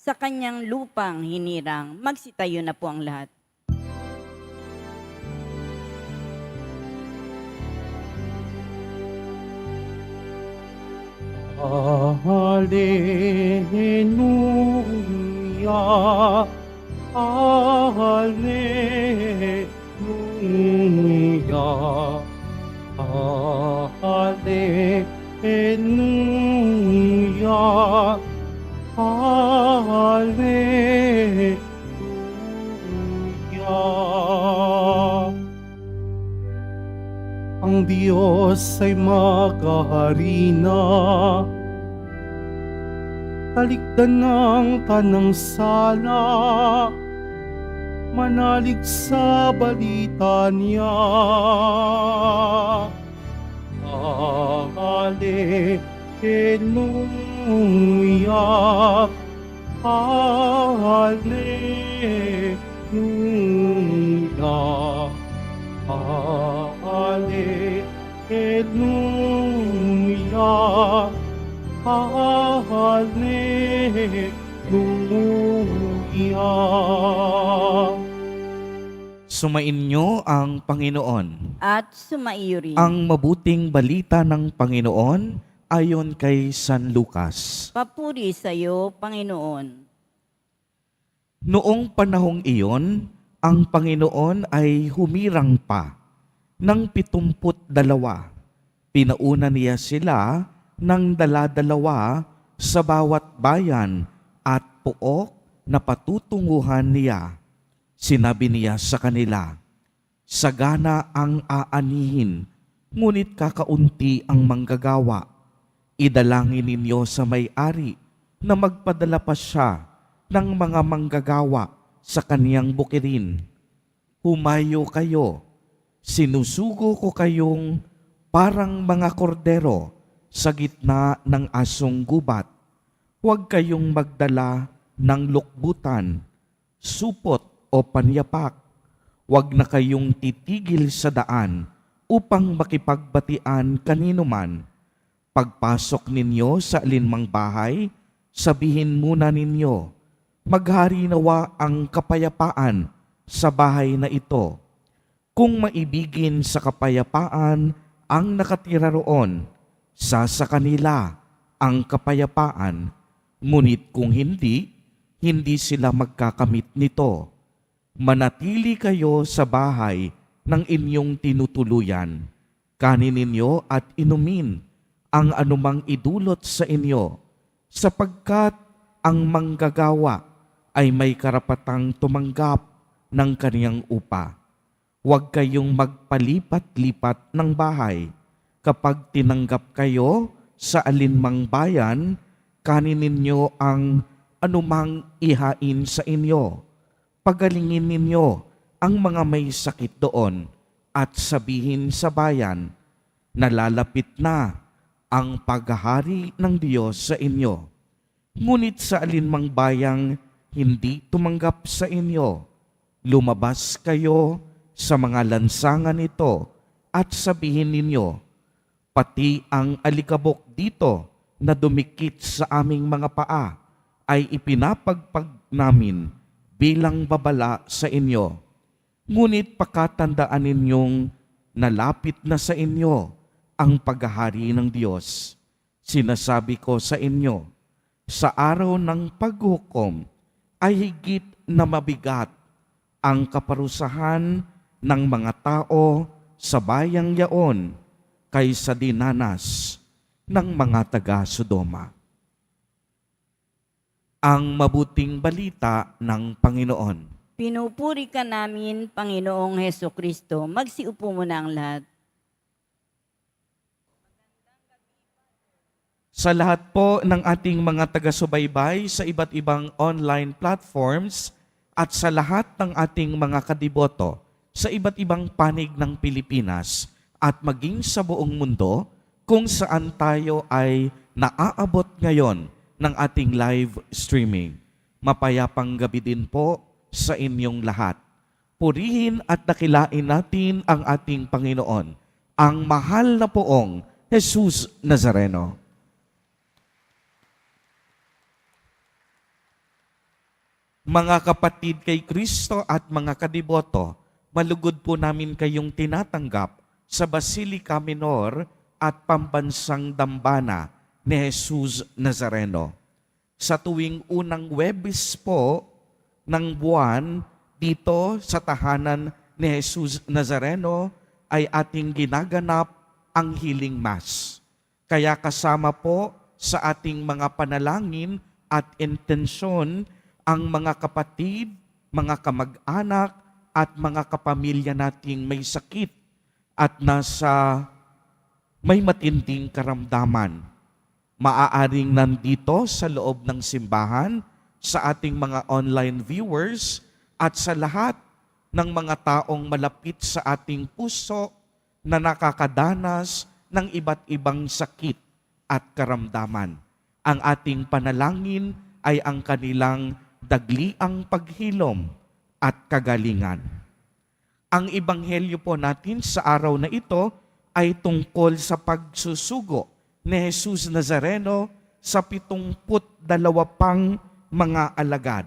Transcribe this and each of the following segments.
sa kanyang lupang hinirang. Magsitayo na po ang lahat. Hallelujah, Hallelujah, Hallelujah, Hallelujah. Ang Diyos ay makahari na, talikdan ng tanang sala, manalig sa balita niya. Hallelujah, Hallelujah, Hallelujah, Hallelujah. Sumainyo ang Panginoon. At sumaiyo rin. Ang mabuting balita ng Panginoon ayon kay San Lucas. Papuri sa iyo, Panginoon. Noong panahong iyon, ang Panginoon ay humirang pa ng 72. Pinauna niya sila ng dala-dalawa sa bawat bayan at pook na patutunguhan niya. Sinabi niya sa kanila, sagana ang aanihin, ngunit kakaunti ang manggagawa. Idalangin ninyo sa may-ari na magpadala pa siya ng mga manggagawa sa kaniyang bukirin. Humayo kayo, sinusugo ko kayong parang mga kordero sa gitna ng asong gubat. Huwag kayong magdala ng lukbutan, supot o panyapak. Huwag na kayong titigil sa daan upang makipagbatian kanino man. Pagpasok ninyo sa alinmang bahay, sabihin muna ninyo, maghari nawa ang kapayapaan sa bahay na ito. Kung maibigin sa kapayapaan ang nakatira roon, sa kanila ang kapayapaan, ngunit kung hindi, hindi sila magkakamit nito. Manatili kayo sa bahay ng inyong tinutuluyan. Kanin ninyo at inumin ang anumang idulot sa inyo, sapagkat ang manggagawa ay may karapatang tumanggap ng kaniyang upa. Huwag kayong magpalipat-lipat ng bahay. Kapag tinanggap kayo sa alinmang bayan, kanin ninyo ang anumang ihain sa inyo. Pagalingin ninyo ang mga may sakit doon at sabihin sa bayan, nalalapit na ang paghahari ng Diyos sa inyo. Ngunit sa alinmang bayang hindi tumanggap sa inyo, lumabas kayo sa mga lansangan nito at sabihin ninyo, pati ang alikabok dito na dumikit sa aming mga paa ay ipinapagpag namin bilang babala sa inyo. Ngunit pakatandaan ninyong nalapit na sa inyo ang paghahari ng Diyos. Sinasabi ko sa inyo, sa araw ng paghukom ay higit na mabigat ang kaparusahan ng mga tao sa bayang yaon kaysa dinanas ng mga taga-Sodoma. Ang mabuting balita ng Panginoon. Pinupuri ka namin, Panginoong Hesukristo. Magsiupo muna ang lahat. Sa lahat po ng ating mga taga-subaybay sa iba't ibang online platforms at sa lahat ng ating mga kadiboto sa iba't ibang panig ng Pilipinas at maging sa buong mundo kung saan tayo ay naaabot ngayon ng ating live streaming. Mapayapang gabi din po sa inyong lahat. Purihin at dakilain natin ang ating Panginoon, ang mahal na poong Jesus Nazareno. Mga kapatid kay Kristo at mga kadiboto, malugod po namin kayong tinatanggap sa Basilica Minor at Pambansang Dambana ni Jesus Nazareno. Sa tuwing unang Huwebes po ng buwan, dito sa tahanan ni Jesus Nazareno ay ating ginaganap ang Healing Mass. Kaya kasama po sa ating mga panalangin at intensyon ang mga kapatid, mga kamag-anak at mga kapamilya nating may sakit at may matinding karamdaman. Maaaring nandito sa loob ng simbahan, sa ating mga online viewers at sa lahat ng mga taong malapit sa ating puso na nakakadanas ng iba't ibang sakit at karamdaman. Ang ating panalangin ay ang kanilang dagliang paghilom at kagalingan. Ang ebanghelyo po natin sa araw na ito ay tungkol sa pagsusugo ni Jesus Nazareno sa 72 pang mga alagad.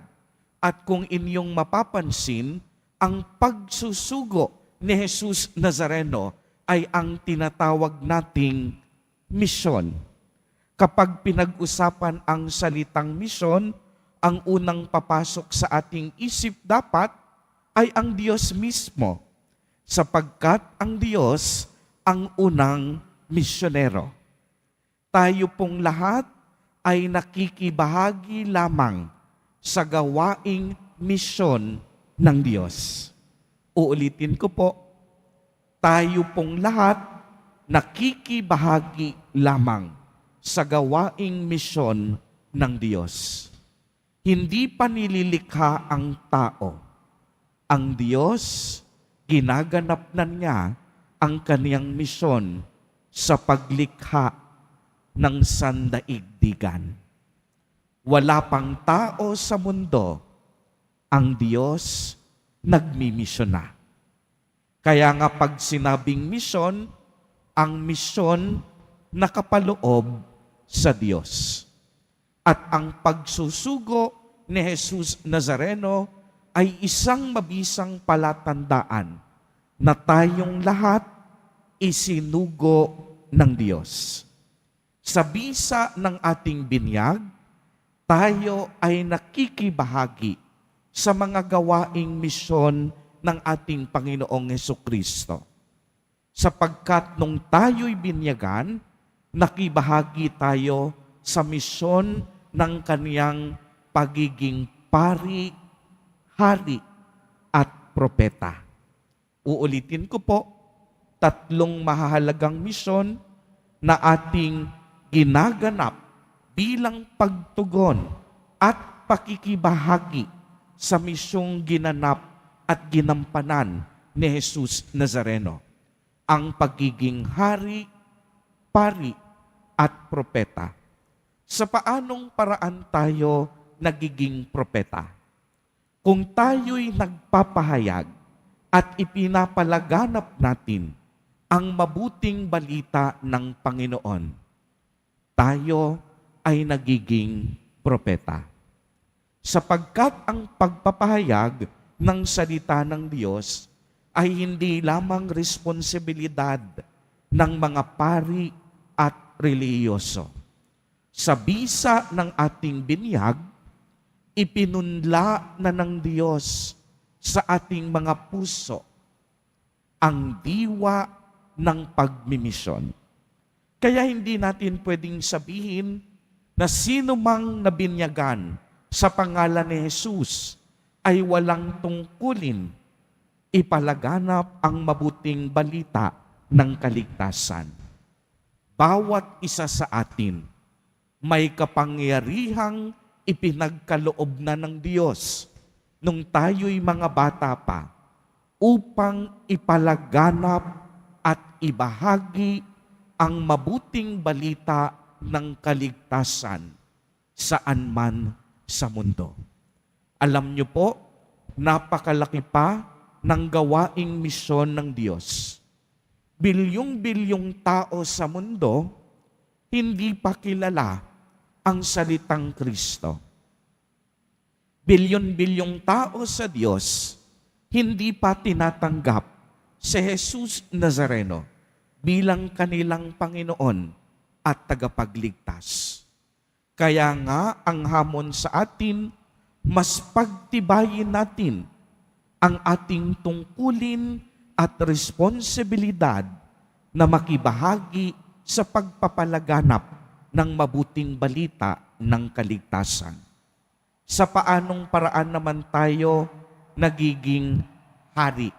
At kung inyong mapapansin, ang pagsusugo ni Jesus Nazareno ay ang tinatawag nating misyon. Kapag pinag-usapan ang salitang misyon, ang unang papasok sa ating isip dapat ay ang Diyos mismo, sapagkat ang Diyos ang unang misyonero. Tayo pong lahat ay nakikibahagi lamang sa gawaing misyon ng Diyos. Uulitin ko po, tayo pong lahat nakikibahagi lamang sa gawaing misyon ng Diyos. Hindi pa nililikha ang tao. Ang Diyos, ginaganap na niya ang kaniyang misyon sa paglikha ng sandaigdigan. Wala pang tao sa mundo, ang Diyos nagmimisyon na. Kaya nga pag sinabing misyon, ang misyon nakapaloob sa Diyos. At ang pagsusugo ni Jesus Nazareno ay isang mabisang palatandaan na tayong lahat isinugo ng Diyos. Sa bisa ng ating binyag, tayo ay nakikibahagi sa mga gawaing misyon ng ating Panginoong Hesukristo. Sapagkat nung tayo'y binyagan, nakibahagi tayo sa misyon ng kaniyang pagiging pari, hari, at propeta. Uulitin ko po, 3 mahahalagang misyon na ating ginaganap bilang pagtugon at pakikibahagi sa misyong ginanap at ginampanan ni Jesus Nazareno. Ang pagiging hari, pari, at propeta. Sa paanong paraan tayo nagiging propeta? Kung tayo'y nagpapahayag at ipinapalaganap natin ang mabuting balita ng Panginoon, tayo ay nagiging propeta. Sapagkat ang pagpapahayag ng salita ng Diyos ay hindi lamang responsibilidad ng mga pari at relihiyoso. Sa bisa ng ating binyag, ipinunla na ng Diyos sa ating mga puso ang diwa ng pagmimisyon. Kaya hindi natin pwedeng sabihin na sino mang nabinyagan sa pangalan ni Jesus ay walang tungkulin ipalaganap ang mabuting balita ng kaligtasan. Bawat isa sa atin may kapangyarihang ipinagkaloob na ng Diyos nung tayo'y mga bata pa upang ipalaganap at ibahagi ang mabuting balita ng kaligtasan saan man sa mundo. Alam niyo po, napakalaki pa ng gawaing misyon ng Diyos. Bilyong-bilyong tao sa mundo, hindi pa kilala ang salitang Kristo. bilyon-bilyong tao sa Diyos, hindi pa tinatanggap si Jesus Nazareno bilang kanilang Panginoon at tagapagligtas. Kaya nga ang hamon sa atin, mas pagtibayin natin ang ating tungkulin at responsibilidad na makibahagi sa pagpapalaganap ng mabuting balita ng kaligtasan. Sa paanong paraan naman tayo nagiging hari?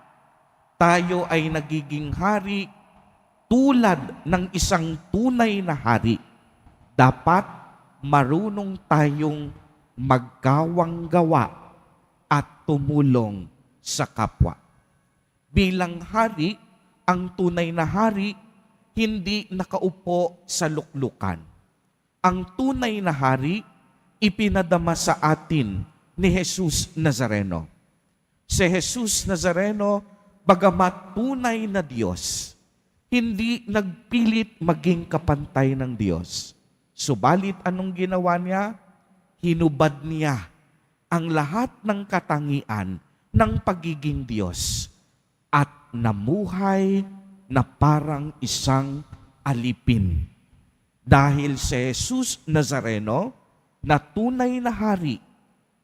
Tayo ay nagiging hari tulad ng isang tunay na hari. Dapat marunong tayong magkawang gawa at tumulong sa kapwa. Bilang hari, ang tunay na hari hindi nakaupo sa luklukan. Ang tunay na hari, ipinadama sa atin ni Jesus Nazareno. Si Jesus Nazareno, bagamat tunay na Diyos, hindi nagpilit maging kapantay ng Diyos. Subalit anong ginawa niya? Hinubad niya ang lahat ng katangian ng pagiging Diyos at namuhay na parang isang alipin. Dahil si Jesus Nazareno, na tunay na hari,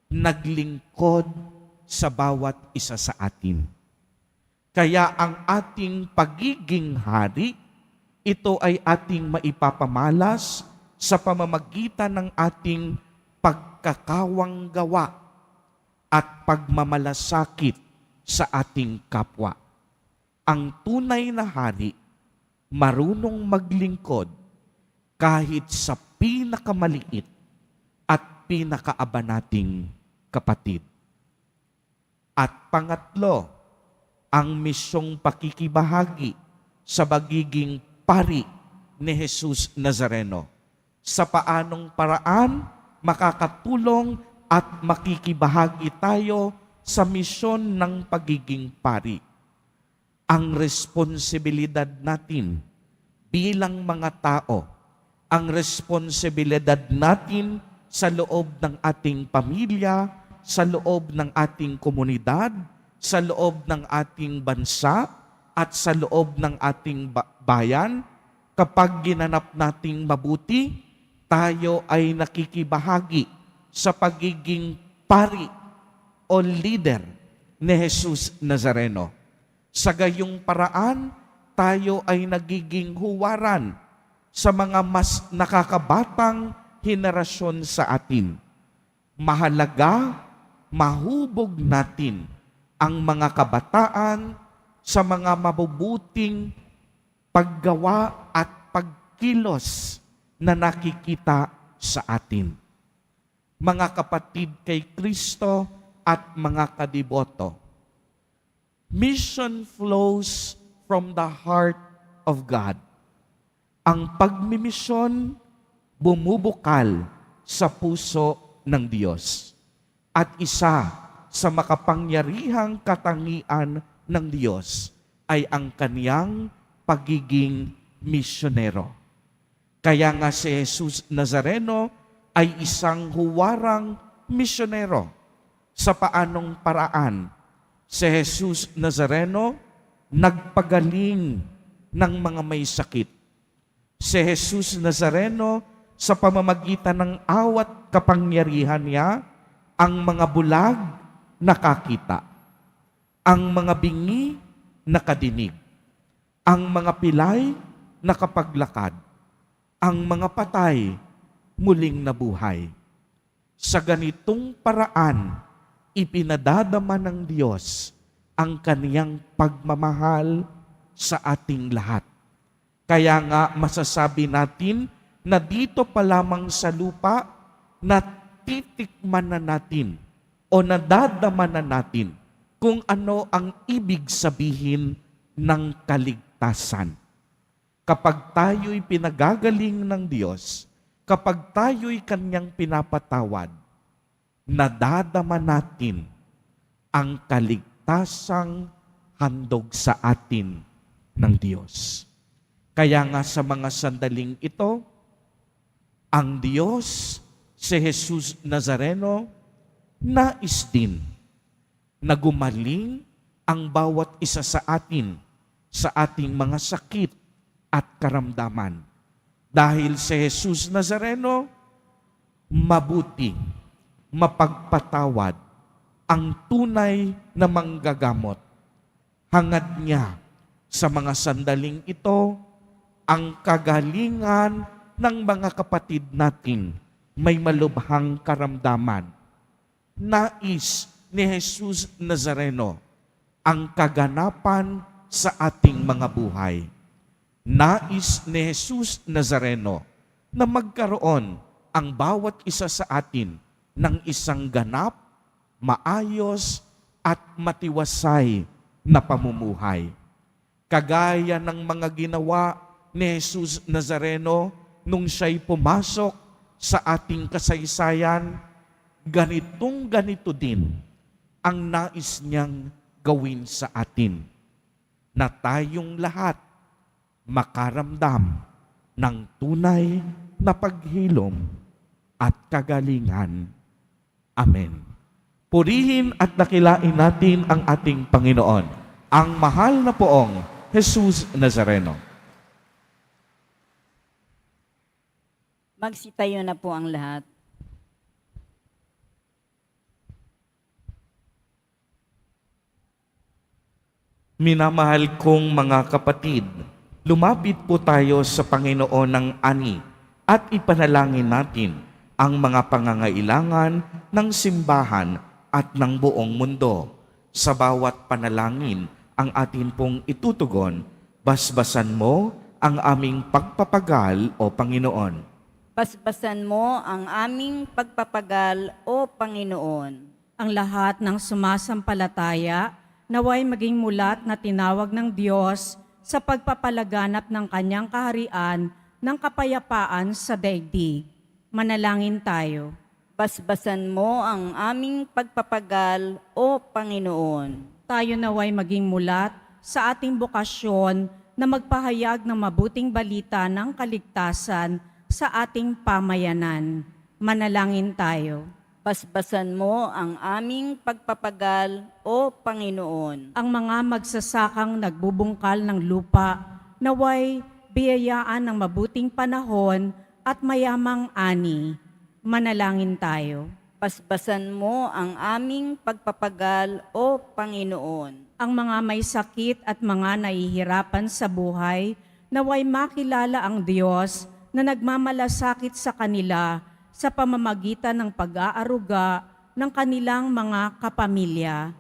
naglingkod sa bawat isa sa atin. Kaya ang ating pagiging hari, ito ay ating maipapamalas sa pamamagitan ng ating pagkakawang gawa at pagmamalasakit sa ating kapwa. Ang tunay na hari, marunong maglingkod kahit sa pinakamaliit at pinakaaba nating kapatid. At pangatlo, ang misyong pakikibahagi sa pagiging pari ni Jesus Nazareno. Sa paanong paraan makakatulong at makikibahagi tayo sa misyon ng pagiging pari. Ang responsibilidad natin bilang mga tao, ang responsibilidad natin sa loob ng ating pamilya, sa loob ng ating komunidad, sa loob ng ating bansa, at sa loob ng ating bayan, kapag ginanap nating mabuti, tayo ay nakikibahagi sa pagiging pari o leader ni Jesus Nazareno. Sa gayong paraan, tayo ay nagiging huwaran sa mga mas nakakabatang henerasyon sa atin. Mahalaga, mahubog natin ang mga kabataan sa mga mabubuting paggawa at pagkilos na nakikita sa atin. Mga kapatid kay Kristo at mga kadiboto, mission flows from the heart of God. Ang pagmimisyon bumubukal sa puso ng Diyos. At isa sa makapangyarihang katangian ng Diyos ay ang kaniyang pagiging misyonero. Kaya nga si Jesus Nazareno ay isang huwarang misyonero. Sa paanong paraan? Si Jesus Nazareno nagpagaling ng mga may sakit. Si Jesus Nazareno sa pamamagitan ng awat kapangyarihan niya, ang mga bulag nakakita, ang mga bingi nakadinig, ang mga pilay nakapaglakad, ang mga patay muling nabuhay. Sa ganitong paraan, ipinadadama ng Diyos ang kaniyang pagmamahal sa ating lahat. Kaya nga masasabi natin na dito pa lamang sa lupa, natitikman na natin o nadadama na natin kung ano ang ibig sabihin ng kaligtasan. Kapag tayo'y pinagagaling ng Diyos, kapag tayo'y Kanyang pinapatawad, nadadama natin ang kaligtasang handog sa atin ng Diyos. Kaya nga sa mga sandaling ito, ang Diyos, si Jesus Nazareno, nais din na gumaling ang bawat isa sa atin sa ating mga sakit at karamdaman. Dahil si Jesus Nazareno, mabuti, mapagpatawad, ang tunay na manggagamot. Hangad niya sa mga sandaling ito ang kagalingan ng mga kapatid nating may malubhang karamdaman. Nais ni Jesus Nazareno ang kaganapan sa ating mga buhay. Nais ni Jesus Nazareno na magkaroon ang bawat isa sa atin ng isang ganap, maayos at matiwasay na pamumuhay. Kagaya ng mga ginawa ni Jesus Nazareno nung siya'y pumasok sa ating kasaysayan, ganito din ang nais niyang gawin sa atin, na tayong lahat makaramdam ng tunay na paghilom at kagalingan. Amen. Purihin at dakilain natin ang ating Panginoon, ang mahal na poong Jesus Nazareno. Magsitayo na po ang lahat. Minamahal kong mga kapatid, lumapit po tayo sa Panginoon ng ani at ipanalangin natin ang mga pangangailangan ng simbahan at ng buong mundo. Sa bawat panalangin ang atin pong itutugon, basbasan mo ang aming pagpapagal o Panginoon. Basbasan mo ang aming pagpapagal, O Panginoon. Ang lahat ng sumasampalataya naway maging mulat na tinawag ng Diyos sa pagpapalaganap ng kanyang kaharian ng kapayapaan sa daigdig. Manalangin tayo. Basbasan mo ang aming pagpapagal, O Panginoon. Tayo naway maging mulat sa ating bukasyon na magpahayag ng mabuting balita ng kaligtasan sa ating pamayanan. Manalangin tayo. Basbasan mo ang aming pagpapagal, O Panginoon. Ang mga magsasakang nagbubungkal ng lupa, naway biyayaan ng mabuting panahon at mayamang ani. Manalangin tayo. Basbasan mo ang aming pagpapagal, O Panginoon. Ang mga may sakit at mga nahihirapan sa buhay, naway makilala ang Diyos na nagmamalasakit sa kanila sa pamamagitan ng pag-aaruga ng kanilang mga kapamilya.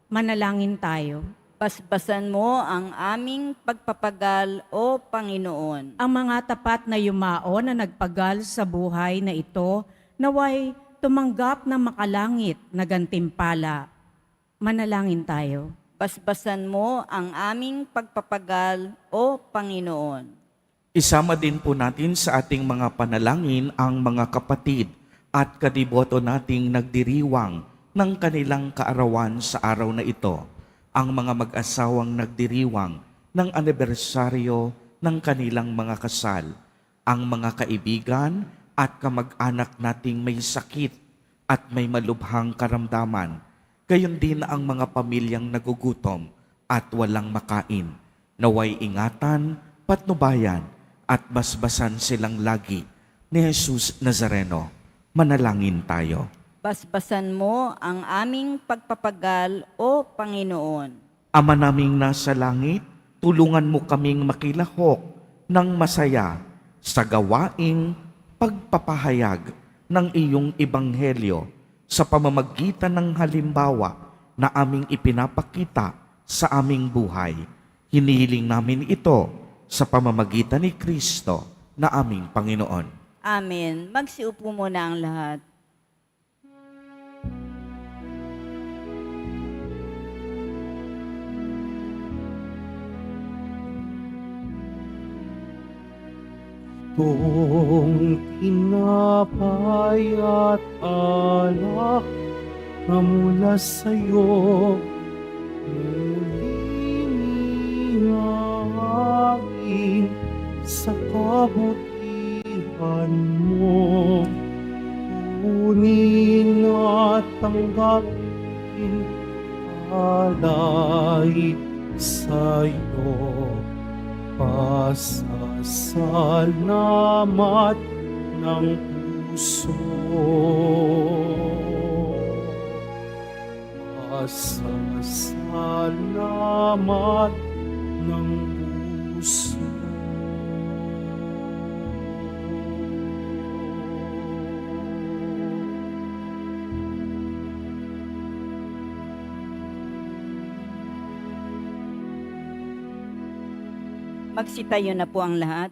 Manalangin tayo. Basbasan mo ang aming pagpapagal, O Panginoon. Ang mga tapat na yumao na nagpagal sa buhay na ito, naway tumanggap ng makalangit na gantimpala. Manalangin tayo. Basbasan mo ang aming pagpapagal, O Panginoon. Isama din po natin sa ating mga panalangin ang mga kapatid at kadiboto nating nagdiriwang ng kanilang kaarawan sa araw na ito. Ang mga mag-asawang nagdiriwang ng anibersaryo ng kanilang mga kasal, ang mga kaibigan at kamag-anak nating may sakit at may malubhang karamdaman, gayon din ang mga pamilyang nagugutom at walang makain. Naway ingatan, patnubayan, at basbasan silang lagi ni Jesus Nazareno. Manalangin tayo. Basbasan mo ang aming pagpapagal, O Panginoon. Ama naming nasa langit, tulungan mo kaming makilahok ng masaya sa gawaing pagpapahayag ng iyong ebanghelyo sa pamamagitan ng halimbawa na aming ipinapakita sa aming buhay. Hinihiling namin ito sa pamamagitan ni Kristo na aming Panginoon. Amen. Magsiupo muna ang lahat. Itong tinapay at alak na mula sa'yo, sa kabutihan mo, tunay na tanggapin alay sa'yo. Pasasalamat ng puso. Pasasalamat ng puso. Magsitayo na po ang lahat.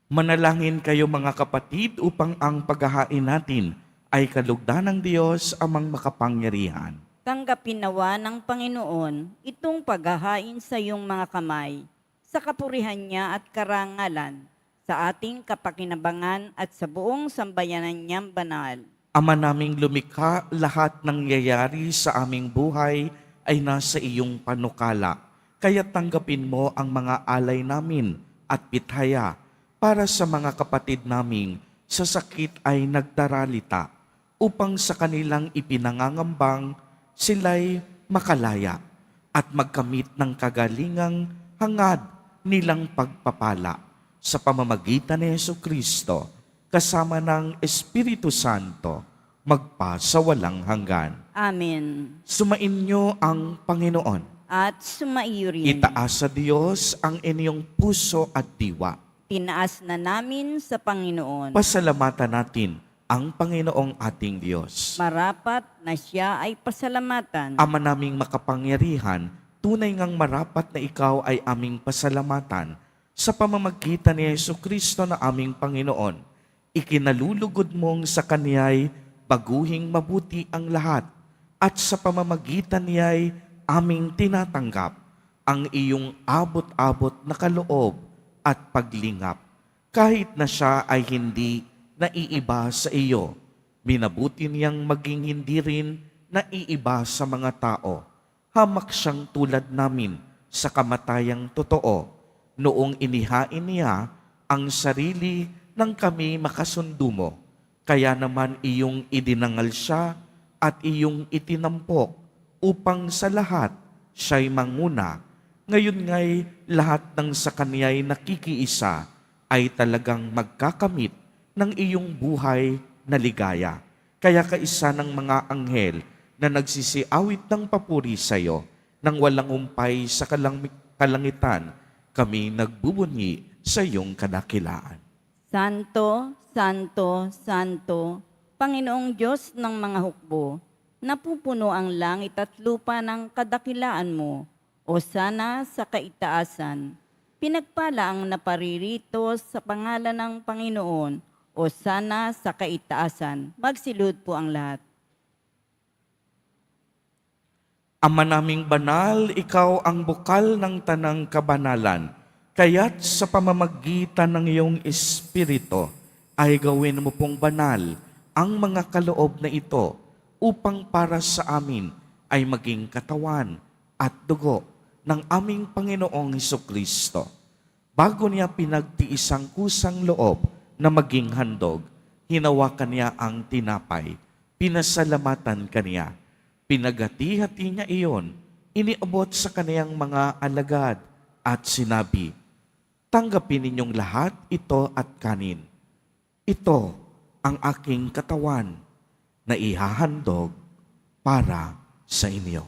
Manalangin kayo mga kapatid upang ang paghahain natin ay kalugdan ng Diyos amang makapangyarihan. Tanggapin nawa ng Panginoon itong paghahain sa iyong mga kamay, sa kapurihan niya at karangalan, sa ating kapakinabangan at sa buong sambayanan niyang banal. Ama naming lumikha, lahat ng nangyayari sa aming buhay ay nasa iyong panukala. Kaya tanggapin mo ang mga alay namin at pithaya para sa mga kapatid naming sa sakit ay nagdaralita, upang sa kanilang ipinangangambang sila'y makalaya at magkamit ng kagalingang hangad nilang pagpapala sa pamamagitan ni Jesucristo kasama ng Espiritu Santo magpasawalang hanggan. Amen. Sumainyo ang Panginoon. At sumaiyo rin. Itaas sa Diyos ang inyong puso at diwa. Tinaas na namin sa Panginoon. Pasalamatan natin ang Panginoong ating Diyos. Marapat na siya ay pasalamatan. Ama naming makapangyarihan, tunay ngang marapat na ikaw ay aming pasalamatan sa pamamagitan ni Jesucristo na aming Panginoon. Ikinalulugod mong sa Kaniya'y baguhing mabuti ang lahat at sa pamamagitan niya'y aming tinatanggap ang iyong abot-abot na kaloob at paglingap. Kahit na siya ay hindi naiiba sa iyo, minabuti niyang maging hindi rin naiiba sa mga tao. Hamak siyang tulad namin sa kamatayang totoo, noong inihain niya ang sarili nang kami makasundo mo. Kaya naman iyong idinangal siya at iyong itinampok upang sa lahat siya'y manguna. Ngayon nga'y lahat ng sa Kaniya'y nakikiisa ay talagang magkakamit ng iyong buhay na ligaya. Kaya kaisa ng mga anghel na nagsisiawit ng papuri sa iyo, nang walang umpay sa kalangitan, kami nagbubunyi sa iyong kadakilaan. Santo, Santo, Santo, Panginoong Diyos ng mga hukbo, napupuno ang langit at lupa ng kadakilaan mo, o sana sa kaitaasan. Pinagpala ang naparirito sa pangalan ng Panginoon, o sana sa kaitaasan. Magsilud po ang lahat. Ama naming banal, ikaw ang bukal ng tanang kabanalan, kaya't sa pamamagitan ng iyong Espiritu ay gawin mo pong banal ang mga kaloob na ito upang para sa amin ay maging katawan at dugo ng aming Panginoong Hesukristo. Bago niya pinagtiis ang kusang loob na maging handog, hinawakan niya ang tinapay, pinasalamatan kaniya, pinagati-hati niya iyon, iniabot sa kaniyang mga alagad at sinabi, tanggapin ninyong lahat ito at kanin. Ito ang aking katawan na ihahandog para sa inyo.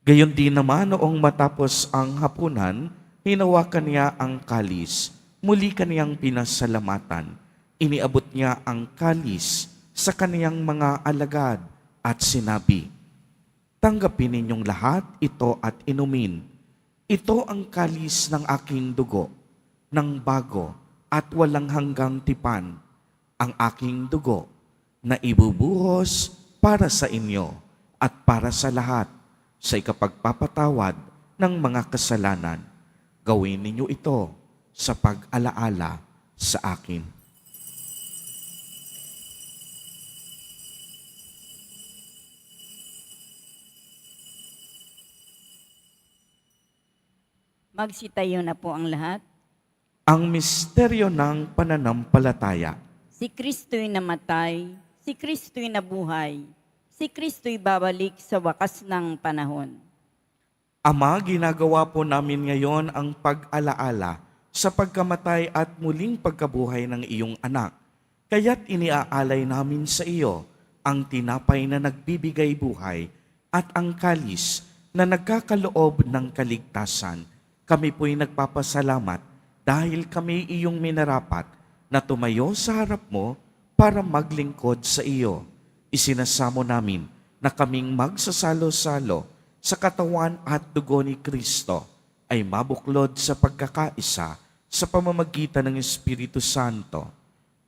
Gayon din naman noong matapos ang hapunan, hinawakan niya ang kalis, muli kaniyang pinasalamatan. Iniabot niya ang kalis sa kaniyang mga alagad at sinabi, tanggapin ninyong lahat ito at inumin. Ito ang kalis ng aking dugo, ng bago at walang hanggang tipan, ang aking dugo na ibubuhos para sa inyo at para sa lahat sa ikapagpapatawad ng mga kasalanan. Gawin ninyo ito sa pag-alaala sa akin. Magsitayo na po ang lahat. Ang misteryo ng pananampalataya. Si Kristo'y namatay, si Kristo'y nabuhay, si Kristo'y babalik sa wakas ng panahon. Ama, ginagawa po namin ngayon ang pag-alaala sa pagkamatay at muling pagkabuhay ng iyong anak. Kaya't iniaalay namin sa iyo ang tinapay na nagbibigay buhay at ang kalis na nagkakaloob ng kaligtasan. Kami po'y nagpapasalamat dahil kami iyong minarapat na tumayo sa harap mo para maglingkod sa iyo. Isinasamo namin na kaming magsasalo-salo sa katawan at dugo ni Kristo ay mabuklod sa pagkakaisa sa pamamagitan ng Espiritu Santo.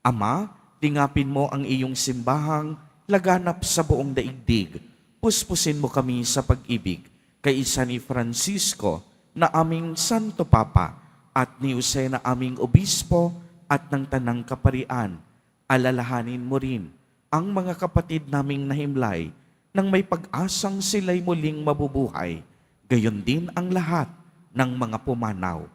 Ama, tingapin mo ang iyong simbahang laganap sa buong daigdig. Puspusin mo kami sa pag-ibig kay isa ni Francisco na aming Santo Papa at ni Jose na aming Obispo at ng Tanang Kaparian. Alalahanin mo rin ang mga kapatid naming nahimlay nang may pag-asang sila'y muling mabubuhay. Gayon din ang lahat ng mga pumanaw.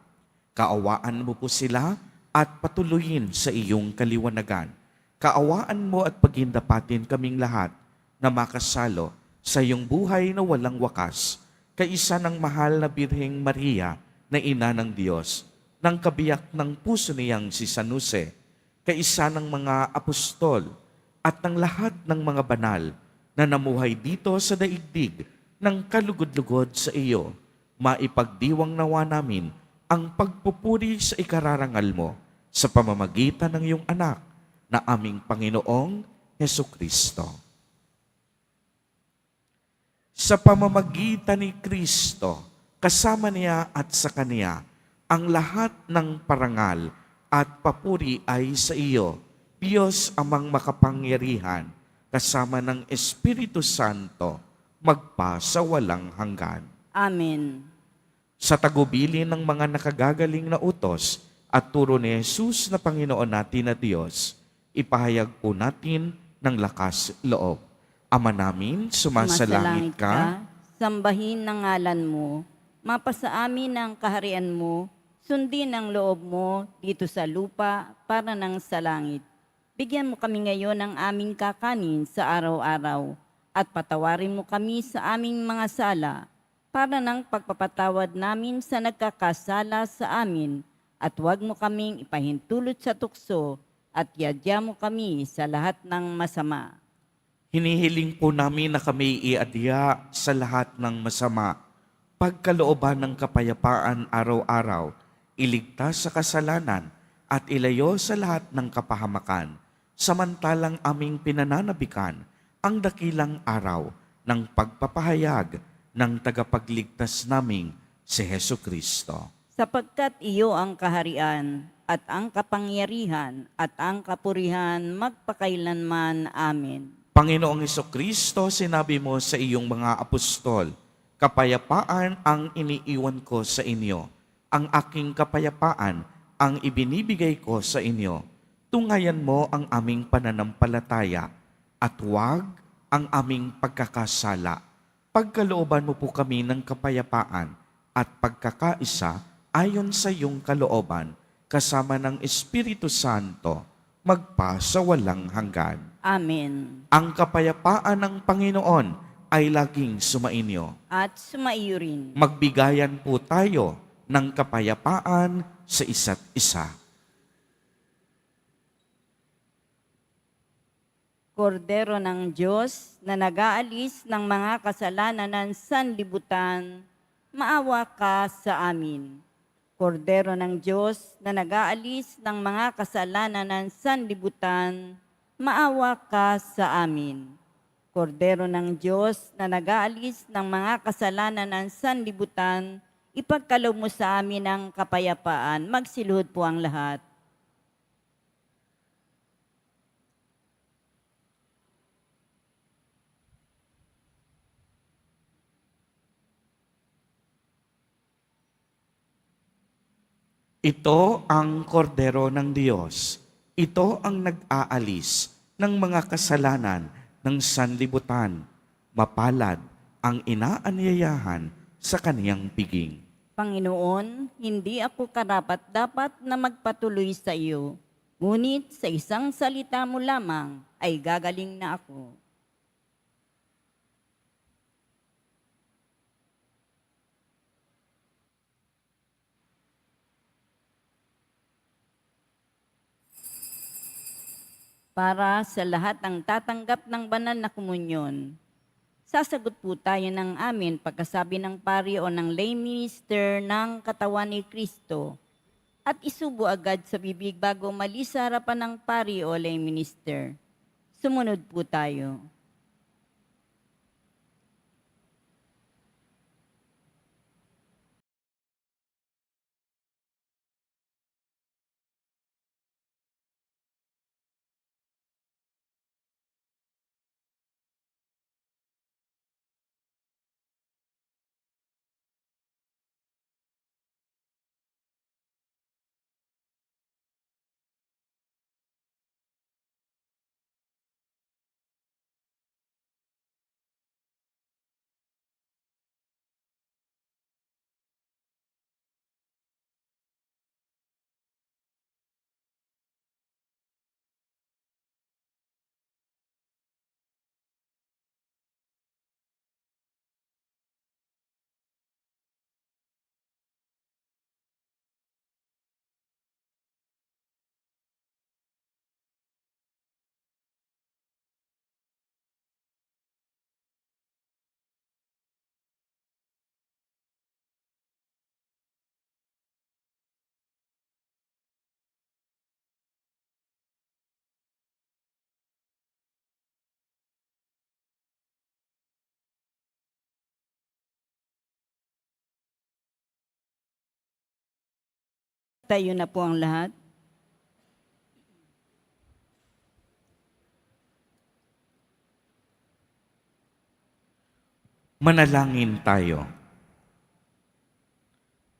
Kaawaan mo po sila at patuloyin sa iyong kaliwanagan. Kaawaan mo at paghindapatin kaming lahat na makasalo sa iyong buhay na walang wakas, kaisa ng mahal na Birheng Maria na Ina ng Diyos, ng kabiyak ng puso niyang si San Jose, kaisa ng mga apostol at ng lahat ng mga banal na namuhay dito sa daigdig ng kalugod-lugod sa iyo. Maipagdiwang nawa namin ang pagpupuri sa ikararangal mo sa pamamagitan ng iyong anak na aming Panginoong Hesukristo. Sa pamamagitan ni Kristo, kasama niya at sa Kaniya, ang lahat ng parangal at papuri ay sa iyo, Diyos amang makapangyarihan, kasama ng Espiritu Santo, magpasawalang hanggan. Amen. Sa tagubilin ng mga nakagagaling na utos at turo ni Jesus na Panginoon natin na Diyos, ipahayag po natin ng lakas loob. Ama namin, sumasalangit ka, sambahin ng ngalan mo, mapasa amin ang kaharian mo, sundin ang loob mo dito sa lupa para ng sa langit. Bigyan mo kami ngayon ng aming kakanin sa araw-araw at patawarin mo kami sa aming mga sala para ng pagpapatawad namin sa nagkakasala sa amin at huwag mo kaming ipahintulot sa tukso at yadya mo kami sa lahat ng masama. hinihiling po namin na kami iadya sa lahat ng masama, pagkalooban ng kapayapaan araw-araw, iligtas sa kasalanan at ilayo sa lahat ng kapahamakan, samantalang aming pinananabikan ang dakilang araw ng pagpapahayag ng tagapagligtas naming si Hesu Kristo. Sapagkat iyo ang kaharian at ang kapangyarihan at ang kapurihan magpakailanman. Amen. Panginoong Hesukristo, sinabi mo sa iyong mga apostol, kapayapaan ang iniiwan ko sa inyo. Ang aking kapayapaan ang ibinibigay ko sa inyo. Tungayan mo ang aming pananampalataya at huwag ang aming pagkakasala. Pagkalooban mo po kami ng kapayapaan at pagkakaisa ayon sa iyong kalooban, kasama ng Espiritu Santo, magpasawalang hanggan. Amen. Ang kapayapaan ng Panginoon ay laging sumainyo. At sumaiyo rin. Magbigayan po tayo ng kapayapaan sa isa't isa. Kordero ng Diyos na nag-aalis ng mga kasalanan ng sanlibutan, maawa ka sa amin. Kordero ng Diyos na nag-aalis ng mga kasalanan ng sanlibutan, maawa ka sa amin. Kordero ng Diyos na nag-aalis ng mga kasalanan ng sanlibutan, ipagkaloob mo sa amin ang kapayapaan. Magsiluhod po ang lahat. Ito ang kordero ng Diyos. Ito ang nag-aalis ng mga kasalanan ng sanlibutan. Mapalad ang inaanyayahan sa kaniyang piging. Panginoon, hindi ako karapat-dapat na magpatuloy sa iyo, ngunit sa isang salita mo lamang ay gagaling na ako. Para sa lahat ng tatanggap ng banal na komunyon, sasagot po tayo ng amin pagkasabi ng pari o ng lay minister ng katawan ni Kristo at isubo agad sa bibig bago umalis sa harapan ng pari o lay minister. Sumunod po tayo. Tayo na po ang lahat. Manalangin tayo.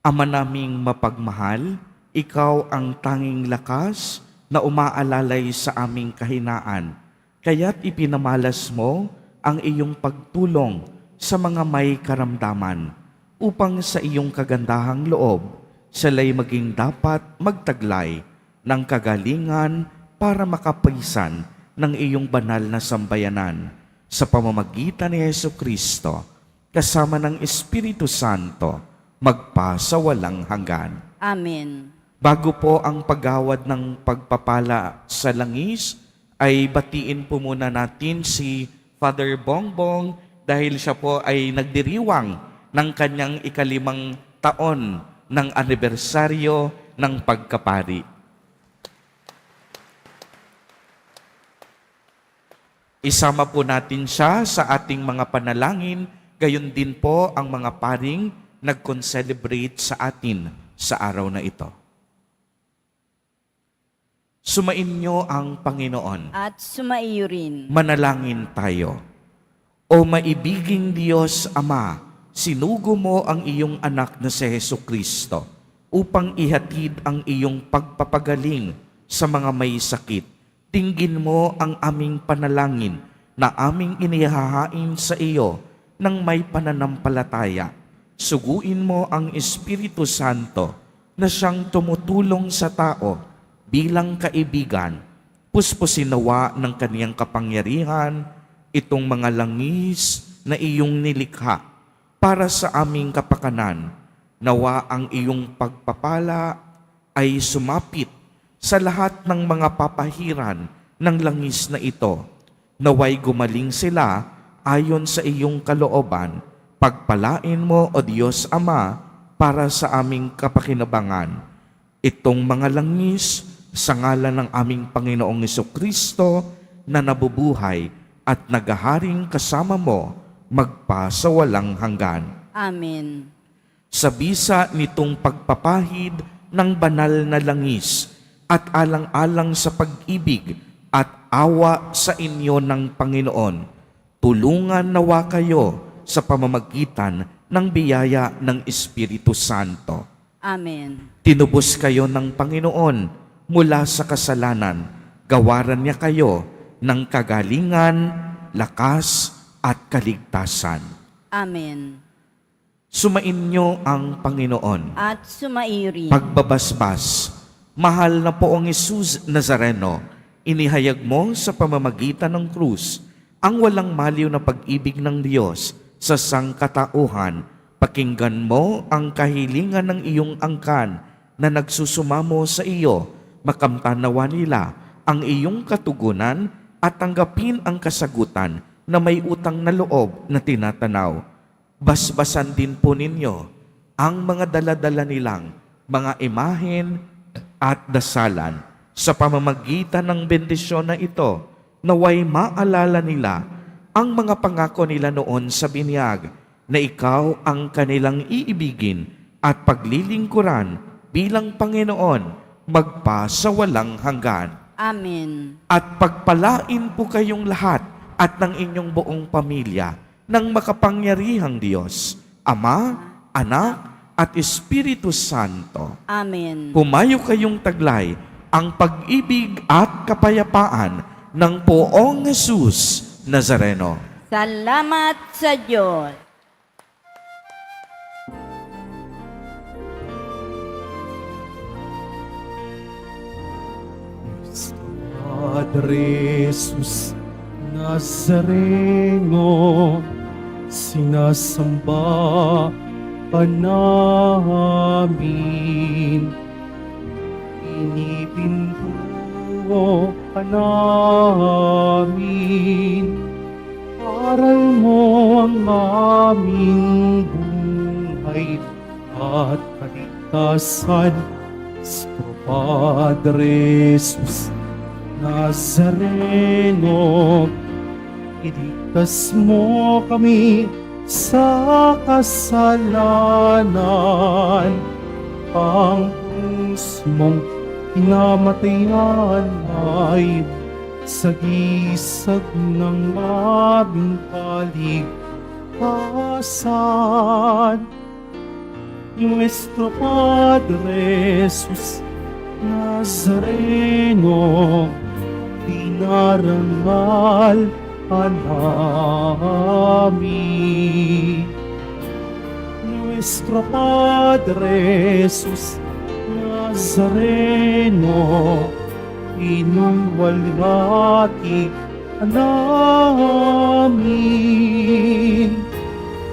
Ama naming mapagmahal, ikaw ang tanging lakas na umaalalay sa aming kahinaan. Kaya't ipinamalas mo ang iyong pagtulong sa mga may karamdaman upang sa iyong kagandahang loob, sila'y maging dapat magtaglay ng kagalingan para makapisan ng iyong banal na sambayanan sa pamamagitan ni Jesucristo kasama ng Espiritu Santo magpasawalang hanggan. Amen. Bago po ang paggawad ng pagpapala sa langis, ay batiin po muna natin si Father Bongbong dahil siya po ay nagdiriwang ng kanyang 5 taon ng anibersaryo ng pagkapari. Isama po natin siya sa ating mga panalangin, gayon din po ang mga paring nag-concelebrate sa atin sa araw na ito. Sumain niyo ang Panginoon. At sumaiyo rin. Manalangin tayo. O maibiging Diyos Ama, sinugo mo ang iyong anak na si Jesucristo upang ihatid ang iyong pagpapagaling sa mga may sakit. Tinggin mo ang aming panalangin na aming inihahain sa iyo ng may pananampalataya. Suguin mo ang Espiritu Santo na siyang tumutulong sa tao bilang kaibigan. Puspusin nawa ng kaniyang kapangyarihan itong mga langis na iyong nilikha para sa aming kapakanan. Nawa ang iyong pagpapala ay sumapit sa lahat ng mga papahiran ng langis na ito. Naway gumaling sila ayon sa iyong kalooban. Pagpalain mo, O Diyos Ama, para sa aming kapakinabangan. Itong mga langis sa ngalan ng aming Panginoong Jesucristo na nabubuhay at naghaharing kasama mo magpasawalang hanggan. Amen. Sa bisa nitong pagpapahid ng banal na langis at alang-alang sa pag-ibig at awa sa inyo ng Panginoon, tulungan nawa kayo sa pamamagitan ng biyaya ng Espiritu Santo. Amen. Tinubos kayo ng Panginoon mula sa kasalanan, gawaran niya kayo ng kagalingan, lakas, at kaligtasan. Amen. Sumainyo ang Panginoon. at sumairi. Pagbabasbas, mahal na poong Jesus Nazareno, inihayag mo sa pamamagitan ng krus ang walang maliw na pag-ibig ng Diyos sa sangkatauhan. Pakinggan mo ang kahilingan ng iyong angkan na nagsusumamo sa iyo. Makamtanawa nila ang iyong katugunan at tanggapin ang kasagutan na may utang na loob na tinatanaw. Basbasan din po ninyo ang mga daladala nilang mga imahen at dasalan sa pamamagitan ng bendisyon na ito, naway maalala nila ang mga pangako nila noon sa binyag na ikaw ang kanilang iibigin at paglilingkuran bilang Panginoon magpa sa walang hanggan. Amen. At pagpalain po kayong lahat at ng inyong buong pamilya ng makapangyarihang Diyos, Ama, Anak, at Espiritu Santo. Amen. Humayo kayong taglay ang pag-ibig at kapayapaan ng poong Jesus Nazareno. Salamat sa Diyos. Padre Jesus Nazareno, sinasamba ka namin. Inipinto ka namin. Aral mo ang aming buhay at kaligtasan. Nuestro Padre Jesus Nazareno, iligtas mo kami sa kasalanan. Ang krus mong pinamatayan ay sagisag ng aming kaligtasan. Nuestro Padre Jesus Nazareno, dinarangal ka namin. Nuestro Padre Jesus Nazareno, inuwalhati ka namin.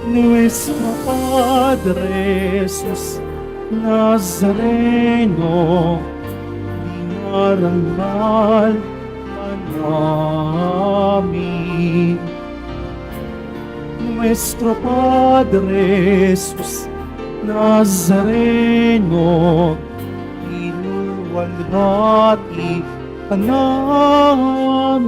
Nuestro Padre Jesus Nazareno, dinarangal ka namin. Nuestro Padre Jesus Nazareno, inuwalhati ka namin.